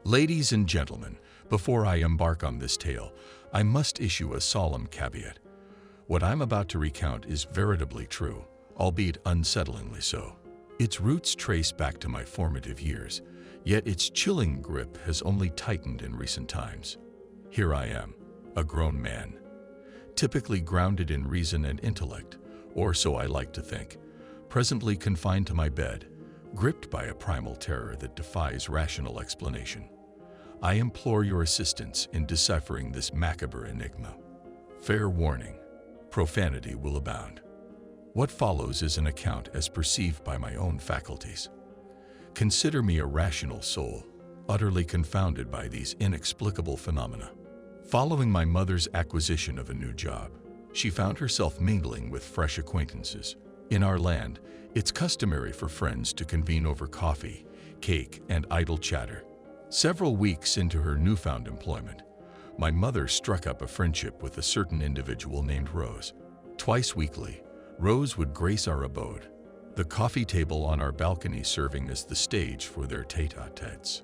Ladies and gentlemen, before I embark on this tale, I must issue a solemn caveat. What I'm about to recount is veritably true, albeit unsettlingly so. Its roots trace back to my formative years, yet its chilling grip has only tightened in recent times. Here I am, a grown man, typically grounded in reason and intellect, or so I like to think, presently confined to my bed, gripped by a primal terror that defies rational explanation. I implore your assistance in deciphering this macabre enigma. Fair warning, profanity will abound. What follows is an account as perceived by my own faculties. Consider me a rational soul, utterly confounded by these inexplicable phenomena. Following my mother's acquisition of a new job, she found herself mingling with fresh acquaintances. In our land, it's customary for friends to convene over coffee, cake, and idle chatter. Several weeks into her newfound employment, my mother struck up a friendship with a certain individual named Rose. Twice weekly, Rose would grace our abode, the coffee table on our balcony serving as the stage for their tete-a-tetes.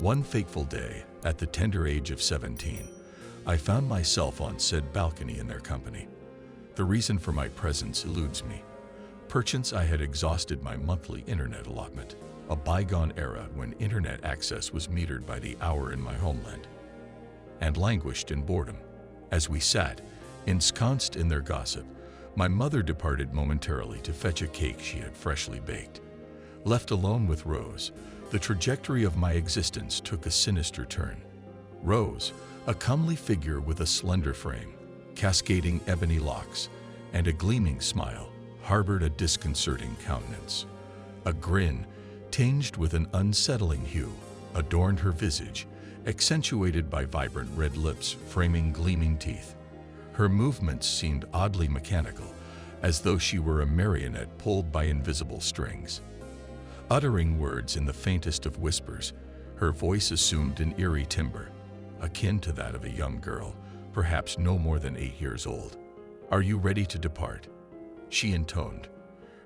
One fateful day, at the tender age of 17, I found myself on said balcony in their company. The reason for my presence eludes me. Perchance I had exhausted my monthly internet allotment, a bygone era when internet access was metered by the hour in my homeland, and languished in boredom. As we sat, ensconced in their gossip, my mother departed momentarily to fetch a cake she had freshly baked. Left alone with Rose, the trajectory of my existence took a sinister turn. Rose, a comely figure with a slender frame, cascading ebony locks, and a gleaming smile, harbored a disconcerting countenance. A grin, tinged with an unsettling hue, adorned her visage, accentuated by vibrant red lips framing gleaming teeth. Her movements seemed oddly mechanical, as though she were a marionette pulled by invisible strings. Uttering words in the faintest of whispers, her voice assumed an eerie timbre, akin to that of a young girl, perhaps no more than 8 years old. "Are you ready to depart?" she intoned,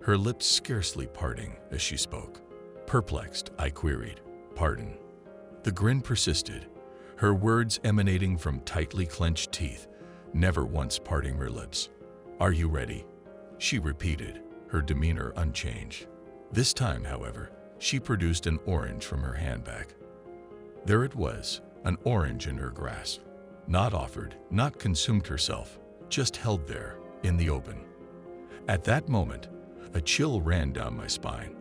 her lips scarcely parting as she spoke. Perplexed, I queried, "Pardon?" The grin persisted, her words emanating from tightly clenched teeth, never once parting her lips. "Are you ready?" she repeated, her demeanor unchanged. This time, however, she produced an orange from her handbag. There it was, an orange in her grasp. Not offered, not consumed herself, just held there, in the open. At that moment, a chill ran down my spine.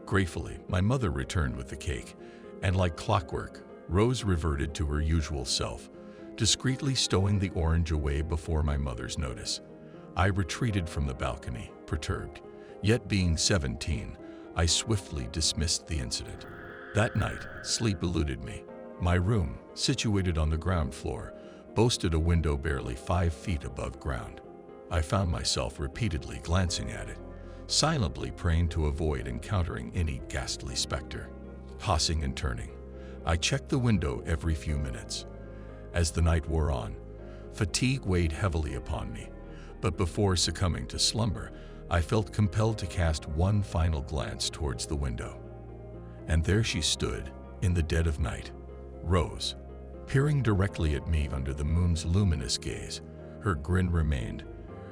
Gratefully, my mother returned with the cake, and like clockwork, Rose reverted to her usual self, discreetly stowing the orange away before my mother's notice. I retreated from the balcony, perturbed. Yet being 17, I swiftly dismissed the incident. That night, sleep eluded me. My room, situated on the ground floor, boasted a window barely 5 feet above ground. I found myself repeatedly glancing at it, silently praying to avoid encountering any ghastly specter. Tossing and turning, I checked the window every few minutes. As the night wore on, fatigue weighed heavily upon me, but before succumbing to slumber, I felt compelled to cast one final glance towards the window. And there she stood, in the dead of night, Rose, peering directly at me under the moon's luminous gaze. Her grin remained,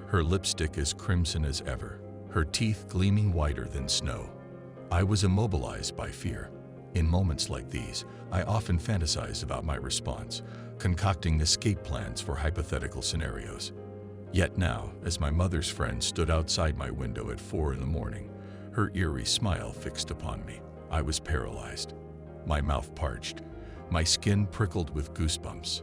her lipstick as crimson as ever, her teeth gleaming whiter than snow. I was immobilized by fear. In moments like these, I often fantasized about my response, concocting escape plans for hypothetical scenarios. Yet now, as my mother's friend stood outside my window at 4 in the morning, her eerie smile fixed upon me, I was paralyzed. My mouth parched, my skin prickled with goosebumps,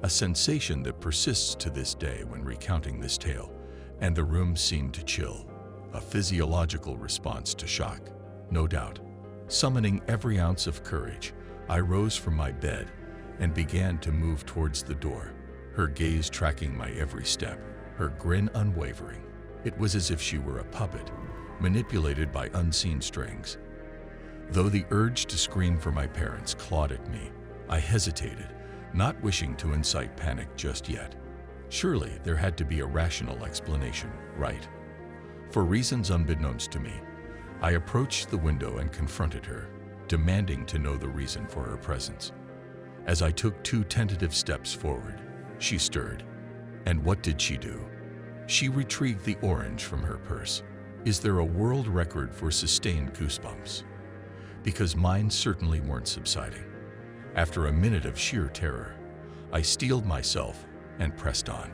a sensation that persists to this day when recounting this tale, and the room seemed to chill, a physiological response to shock, no doubt. Summoning every ounce of courage, I rose from my bed and began to move towards the door, her gaze tracking my every step, her grin unwavering. It was as if she were a puppet, manipulated by unseen strings. Though the urge to scream for my parents clawed at me, I hesitated, not wishing to incite panic just yet. Surely there had to be a rational explanation, right? For reasons unbeknownst to me, I approached the window and confronted her, demanding to know the reason for her presence. As I took 2 tentative steps forward, she stirred. And what did she do? She retrieved the orange from her purse. Is there a world record for sustained goosebumps? Because mine certainly weren't subsiding. After a minute of sheer terror, I steeled myself and pressed on.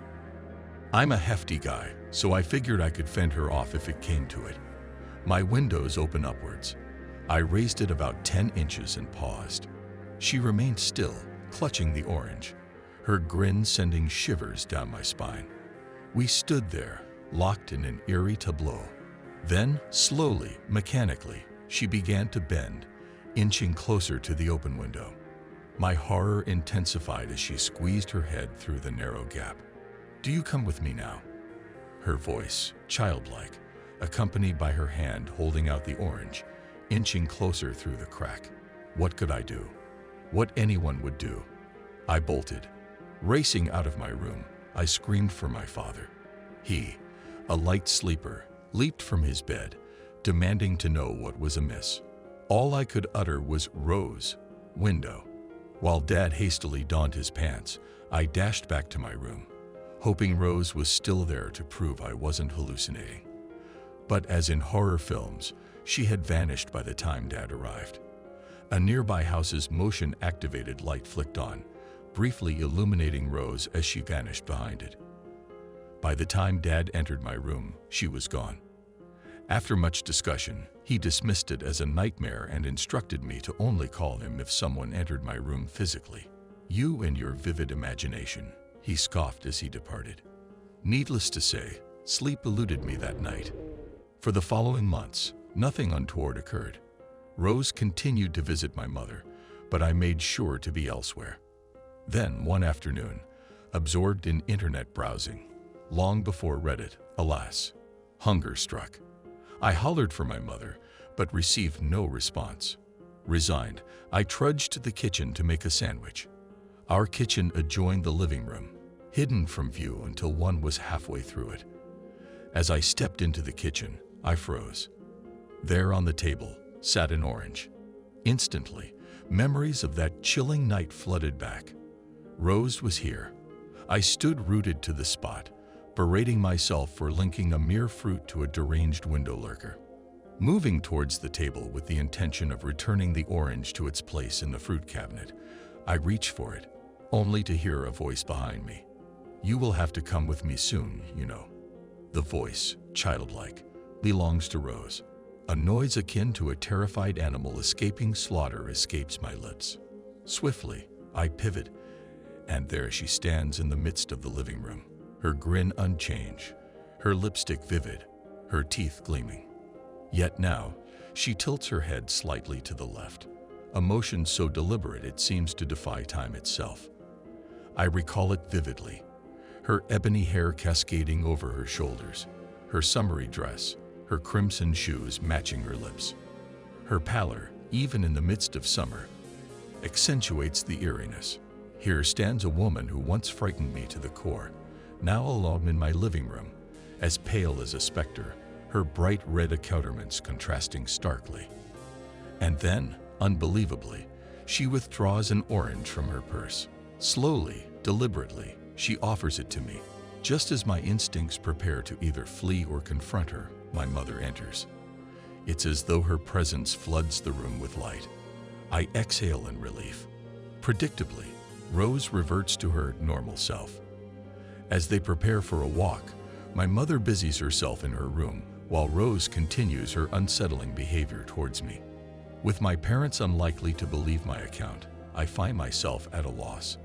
I'm a hefty guy, so I figured I could fend her off if it came to it. My windows open upwards. I raised it about 10 inches and paused. She remained still, clutching the orange, her grin sending shivers down my spine. We stood there, locked in an eerie tableau. Then, slowly, mechanically, she began to bend, inching closer to the open window. My horror intensified as she squeezed her head through the narrow gap. "Do you come with me now?" Her voice, childlike, accompanied by her hand holding out the orange, inching closer through the crack. What could I do? What anyone would do. I bolted. Racing out of my room, I screamed for my father. He, a light sleeper, leaped from his bed, demanding to know what was amiss. All I could utter was "Rose, window." While Dad hastily donned his pants, I dashed back to my room, hoping Rose was still there to prove I wasn't hallucinating. But as in horror films, she had vanished by the time Dad arrived. A nearby house's motion-activated light flicked on, briefly illuminating Rose as she vanished behind it. By the time Dad entered my room, she was gone. After much discussion, he dismissed it as a nightmare and instructed me to only call him if someone entered my room physically. "You and your vivid imagination," he scoffed as he departed. Needless to say, sleep eluded me that night. For the following months, nothing untoward occurred. Rose continued to visit my mother, but I made sure to be elsewhere. Then, one afternoon, absorbed in internet browsing, long before Reddit, alas, hunger struck. I hollered for my mother, but received no response. Resigned, I trudged to the kitchen to make a sandwich. Our kitchen adjoined the living room, hidden from view until one was halfway through it. As I stepped into the kitchen, I froze. There on the table sat an orange. Instantly, memories of that chilling night flooded back. Rose was here. I stood rooted to the spot, berating myself for linking a mere fruit to a deranged window lurker. Moving towards the table with the intention of returning the orange to its place in the fruit cabinet, I reached for it, only to hear a voice behind me. "You will have to come with me soon, you know." The voice, childlike, belongs to Rose. A noise akin to a terrified animal escaping slaughter escapes my lips. Swiftly, I pivot, and there she stands in the midst of the living room, her grin unchanged, her lipstick vivid, her teeth gleaming. Yet now, she tilts her head slightly to the left, a motion so deliberate it seems to defy time itself. I recall it vividly, her ebony hair cascading over her shoulders, her summery dress, her crimson shoes matching her lips. Her pallor, even in the midst of summer, accentuates the eeriness. Here stands a woman who once frightened me to the core, now alone in my living room, as pale as a specter, her bright red accoutrements contrasting starkly. And then, unbelievably, she withdraws an orange from her purse. Slowly, deliberately, she offers it to me. Just as my instincts prepare to either flee or confront her, my mother enters. It's as though her presence floods the room with light. I exhale in relief. Predictably, Rose reverts to her normal self. As they prepare for a walk, my mother busies herself in her room, while Rose continues her unsettling behavior towards me. With my parents unlikely to believe my account, I find myself at a loss.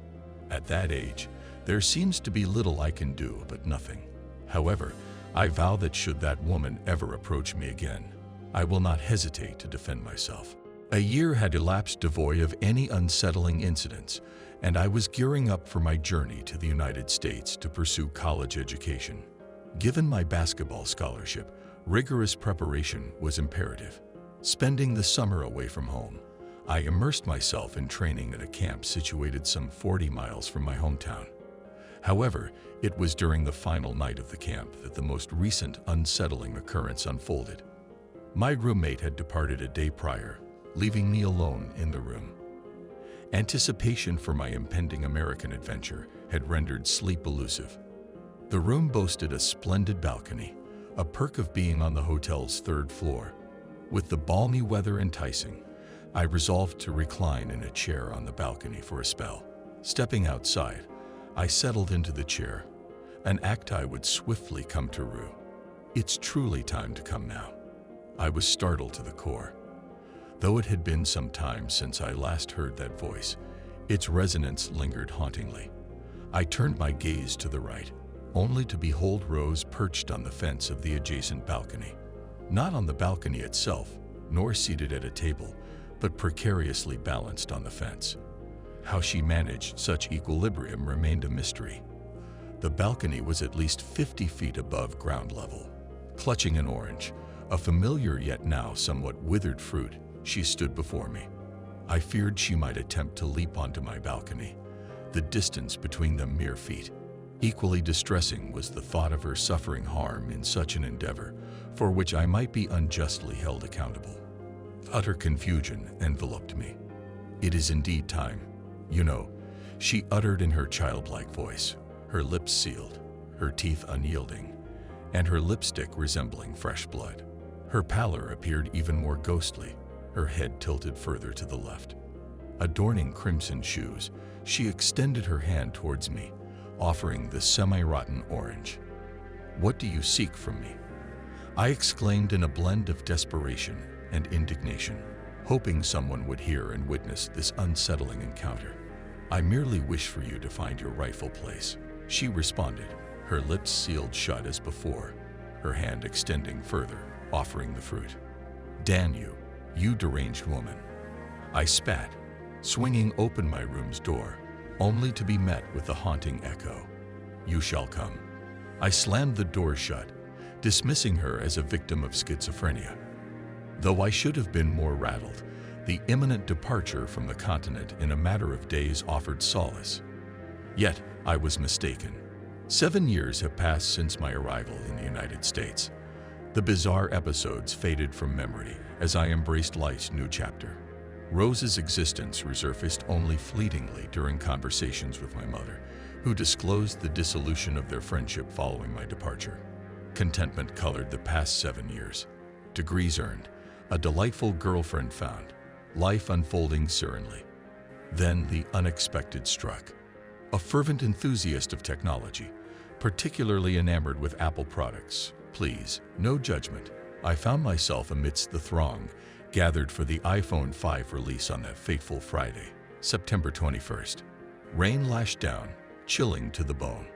At that age, there seems to be little I can do but nothing. However, I vow that should that woman ever approach me again, I will not hesitate to defend myself. A year had elapsed devoid of any unsettling incidents, and I was gearing up for my journey to the United States to pursue college education. Given my basketball scholarship, rigorous preparation was imperative. Spending the summer away from home, I immersed myself in training at a camp situated some 40 miles from my hometown. However, it was during the final night of the camp that the most recent unsettling occurrence unfolded. My roommate had departed a day prior, leaving me alone in the room. Anticipation for my impending American adventure had rendered sleep elusive. The room boasted a splendid balcony, a perk of being on the hotel's third floor. With the balmy weather enticing, I resolved to recline in a chair on the balcony for a spell. Stepping outside, I settled into the chair, an act I would swiftly come to rue. It's truly time to come now. I was startled to the core. Though it had been some time since I last heard that voice, its resonance lingered hauntingly. I turned my gaze to the right, only to behold Rose perched on the fence of the adjacent balcony. Not on the balcony itself, nor seated at a table, but precariously balanced on the fence. How she managed such equilibrium remained a mystery. The balcony was at least 50 feet above ground level. Clutching an orange, a familiar yet now somewhat withered fruit, she stood before me. I feared she might attempt to leap onto my balcony, the distance between them mere feet. Equally distressing was the thought of her suffering harm in such an endeavor, for which I might be unjustly held accountable. Utter confusion enveloped me. "It is indeed time. You know," she uttered in her childlike voice, her lips sealed, her teeth unyielding, and her lipstick resembling fresh blood. Her pallor appeared even more ghostly, her head tilted further to the left. Adorning crimson shoes, she extended her hand towards me, offering the semi-rotten orange. "What do you seek from me?" I exclaimed in a blend of desperation and indignation, hoping someone would hear and witness this unsettling encounter. "I merely wish for you to find your rightful place," she responded, her lips sealed shut as before, her hand extending further, offering the fruit. "Damn you, you deranged woman!" I spat, swinging open my room's door, only to be met with a haunting echo. "You shall come." I slammed the door shut, dismissing her as a victim of schizophrenia. Though I should have been more rattled, the imminent departure from the continent in a matter of days offered solace. Yet I was mistaken. 7 years have passed since my arrival in the United States. The bizarre episodes faded from memory as I embraced life's new chapter. Rose's existence resurfaced only fleetingly during conversations with my mother, who disclosed the dissolution of their friendship following my departure. Contentment colored the past 7 years. Degrees earned, a delightful girlfriend found, life unfolding serenely. Then the unexpected struck. A fervent enthusiast of technology, particularly enamored with Apple products, please, no judgment, I found myself amidst the throng gathered for the iPhone 5 release on that fateful Friday, September 21st. Rain lashed down, chilling to the bone.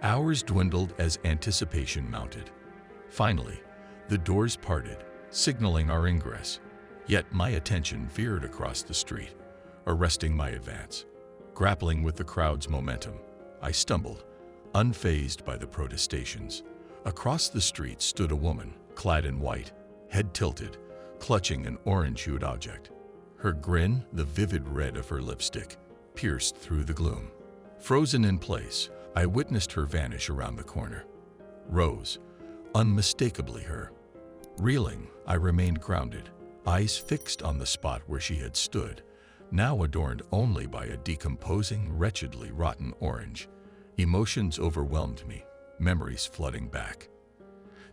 Hours dwindled as anticipation mounted. Finally, the doors parted, signaling our ingress. Yet my attention veered across the street, arresting my advance. Grappling with the crowd's momentum, I stumbled, unfazed by the protestations. Across the street stood a woman, clad in white, head tilted, clutching an orange-hued object. Her grin, the vivid red of her lipstick, pierced through the gloom. Frozen in place, I witnessed her vanish around the corner. Rose, unmistakably her. Reeling, I remained grounded, eyes fixed on the spot where she had stood, now adorned only by a decomposing, wretchedly rotten orange. Emotions overwhelmed me, memories flooding back.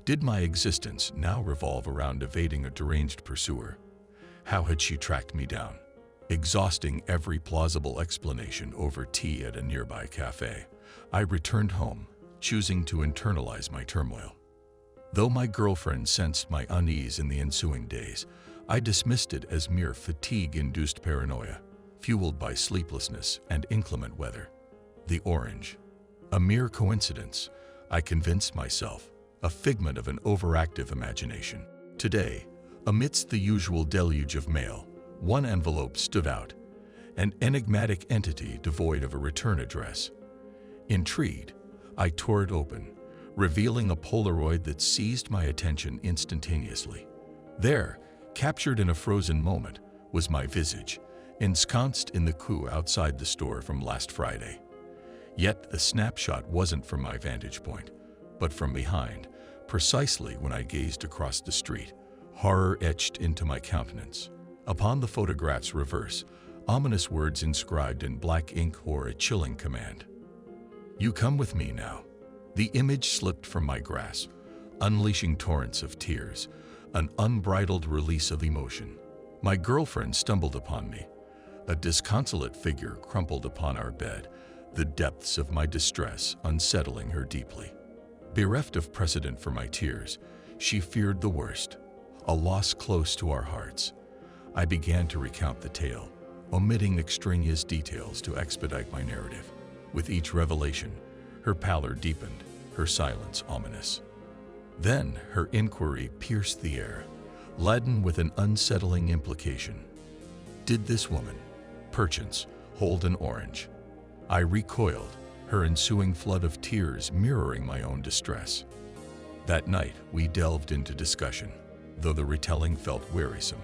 Did my existence now revolve around evading a deranged pursuer? How had she tracked me down? Exhausting every plausible explanation over tea at a nearby cafe, I returned home, choosing to internalize my turmoil. Though my girlfriend sensed my unease in the ensuing days, I dismissed it as mere fatigue-induced paranoia, fueled by sleeplessness and inclement weather. The orange, a mere coincidence, I convinced myself, a figment of an overactive imagination. Today, amidst the usual deluge of mail, one envelope stood out, an enigmatic entity devoid of a return address. Intrigued, I tore it open, revealing a Polaroid that seized my attention instantaneously. There, captured in a frozen moment, was my visage, ensconced in the queue outside the store from last Friday. Yet the snapshot wasn't from my vantage point, but from behind, precisely when I gazed across the street, horror etched into my countenance. Upon the photograph's reverse, Ominous words inscribed in black ink or a chilling command. "You come with me now." The image slipped from my grasp, unleashing torrents of tears, an unbridled release of emotion. My girlfriend stumbled upon me, a disconsolate figure crumpled upon our bed, the depths of my distress unsettling her deeply. Bereft of precedent for my tears, she feared the worst, a loss close to our hearts. I began to recount the tale, omitting extraneous details to expedite my narrative. With each revelation, her pallor deepened, her silence ominous. Then her inquiry pierced the air, laden with an unsettling implication. Did this woman, perchance, hold an orange? I recoiled, her ensuing flood of tears mirroring my own distress. That night, we delved into discussion, though the retelling felt wearisome,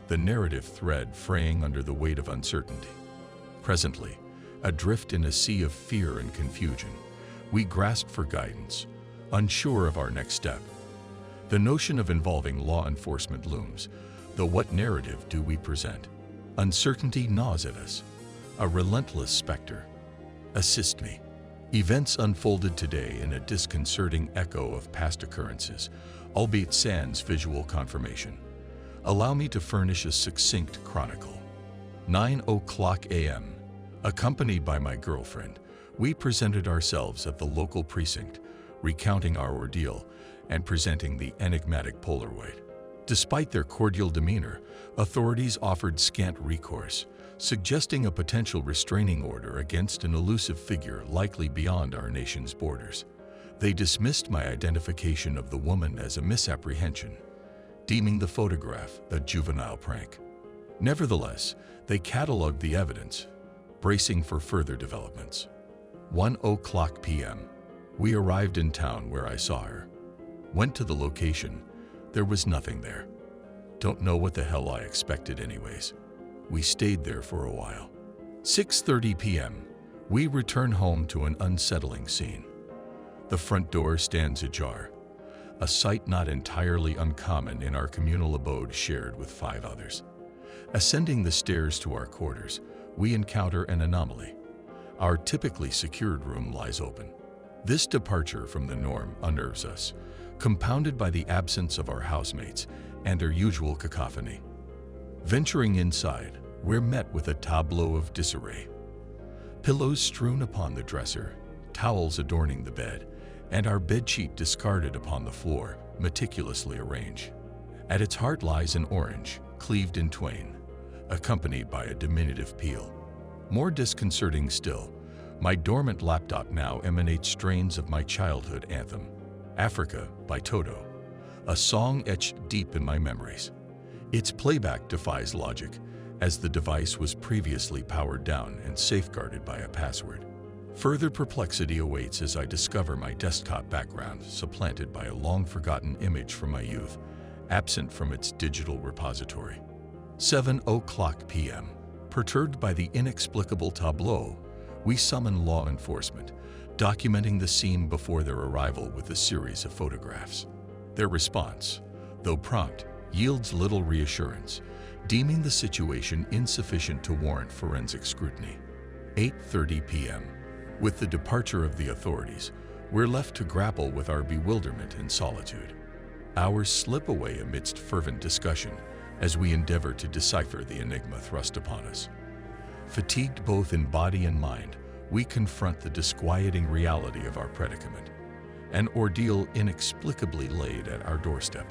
the narrative thread fraying under the weight of uncertainty. Presently, adrift in a sea of fear and confusion, we grasped for guidance, unsure of our next step. The notion of involving law enforcement looms, though what narrative do we present? Uncertainty gnaws at us, a relentless specter. Assist me. Events unfolded today in a disconcerting echo of past occurrences, albeit sans visual confirmation. Allow me to furnish a succinct chronicle. 9:00 a.m. Accompanied by my girlfriend, we presented ourselves at the local precinct, recounting our ordeal and presenting the enigmatic Polaroid. Despite their cordial demeanor, authorities offered scant recourse, suggesting a potential restraining order against an elusive figure likely beyond our nation's borders. They dismissed my identification of the woman as a misapprehension, deeming the photograph a juvenile prank. Nevertheless, they cataloged the evidence, bracing for further developments. 1:00 p.m. We arrived in town where I saw her. Went to the location. There was nothing there. Don't know what the hell I expected anyways. We stayed there for a while. 6:30 p.m. We return home to an unsettling scene. The front door stands ajar, a sight not entirely uncommon in our communal abode shared with 5 others. Ascending the stairs to our quarters, we encounter an anomaly. Our typically secured room lies open. This departure from the norm unnerves us, compounded by the absence of our housemates and their usual cacophony. Venturing inside, we're met with a tableau of disarray. Pillows strewn upon the dresser, towels adorning the bed, and our bedsheet discarded upon the floor, meticulously arranged. At its heart lies an orange, cleaved in twain, accompanied by a diminutive peel. More disconcerting still, my dormant laptop now emanates strains of my childhood anthem, Africa by Toto, a song etched deep in my memories. Its playback defies logic, as the device was previously powered down and safeguarded by a password. Further perplexity awaits as I discover my desktop background supplanted by a long-forgotten image from my youth, absent from its digital repository. 7:00 p.m. Perturbed by the inexplicable tableau, we summon law enforcement, documenting the scene before their arrival with a series of photographs. Their response, though prompt, yields little reassurance, deeming the situation insufficient to warrant forensic scrutiny. 8:30 p.m. With the departure of the authorities, we're left to grapple with our bewilderment and solitude. Hours slip away amidst fervent discussion as we endeavor to decipher the enigma thrust upon us. Fatigued both in body and mind, we confront the disquieting reality of our predicament, an ordeal inexplicably laid at our doorstep.